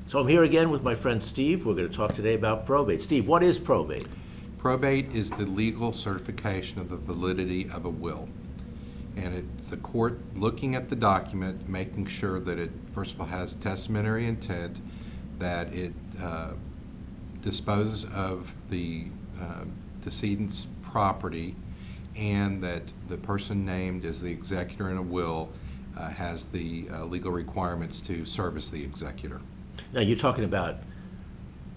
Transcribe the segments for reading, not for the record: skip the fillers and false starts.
So I'm here again with my friend Steve. We're going to talk today about probate. Steve, what is probate? Probate is the legal certification of the validity of a will. And it's the court looking at the document, making sure that it, first of all, has testamentary intent, that it disposes of the decedent's property, and that the person named as the executor in a will has the legal requirements to serve as the executor. Now, you're talking about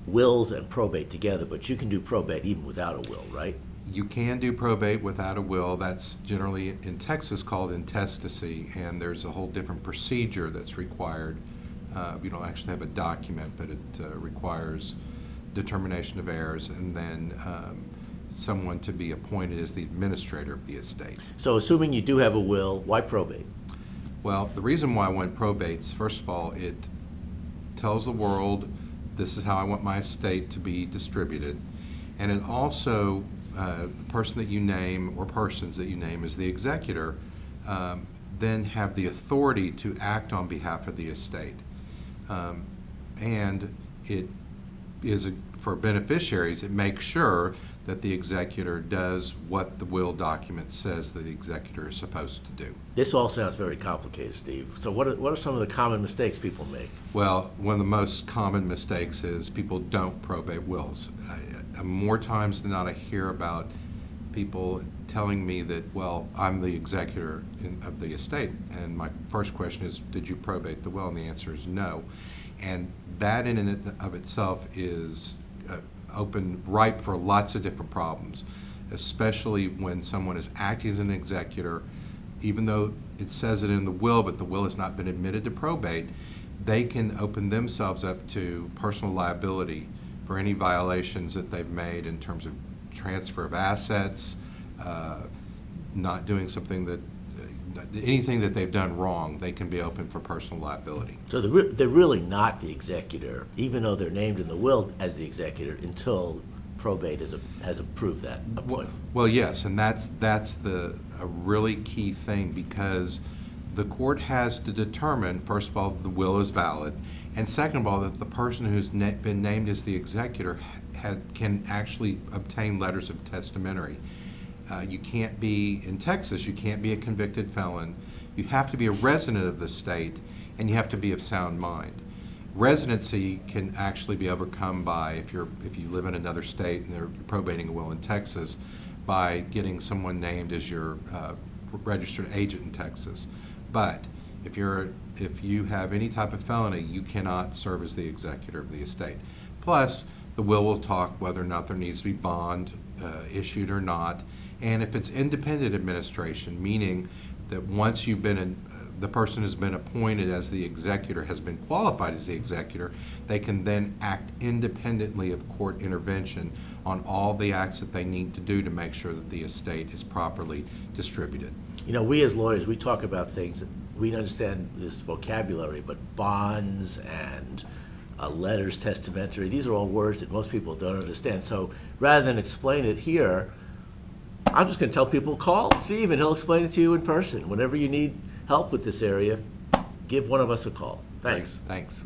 wills and probate together, but you can do probate even without a will, right? You can do probate without a will. That's generally in Texas called intestacy, and there's a whole different procedure that's required. You don't actually have a document, but it requires determination of heirs and then someone to be appointed as the administrator of the estate. So assuming you do have a will, why probate? Well, the reason why I want probates, first of all, it tells the world this is how I want my estate to be distributed, and it also the person that you name or persons that you name as the executor then have the authority to act on behalf of the estate. And it is, for beneficiaries, it makes sure that the executor does what the will document says that the executor is supposed to do. This all sounds very complicated, Steve. So what are some of the common mistakes people make? Well, one of the most common mistakes is people don't probate wills. More times than not, I hear about people telling me that, well, I'm the executor of the estate, and my first question is, did you probate the will? And the answer is no. And that in and of itself is ripe for lots of different problems, especially when someone is acting as an executor. Even though it says it in the will, but the will has not been admitted to probate, they can open themselves up to personal liability for any violations that they've made in terms of transfer of assets, not doing something that, anything that they've done wrong, they can be open for personal liability. So they're really not the executor, even though they're named in the will as the executor, until probate has approved that appointment. Well, yes, and that's a really key thing, because the court has to determine, first of all, the will is valid, and second of all, that the person who's been named as the executor can actually obtain letters of testamentary. You can't be, in Texas, you can't be a convicted felon. You have to be a resident of the state, and you have to be of sound mind. Residency can actually be overcome by, if you live in another state and they're probating a will in Texas, by getting someone named as your registered agent in Texas. But if you have any type of felony, you cannot serve as the executor of the estate. Plus, the will talk whether or not there needs to be bond issued or not. And if it's independent administration, meaning that once you've been the person has been appointed as the executor, has been qualified as the executor, they can then act independently of court intervention on all the acts that they need to do to make sure that the estate is properly distributed. You know, we as lawyers, we talk about things, we understand this vocabulary, but bonds and letters testamentary, these are all words that most people don't understand. So rather than explain it here, I'm just going to tell people, call Steve and he'll explain it to you in person. Whenever you need help with this area, give one of us a call. Thanks. Thanks.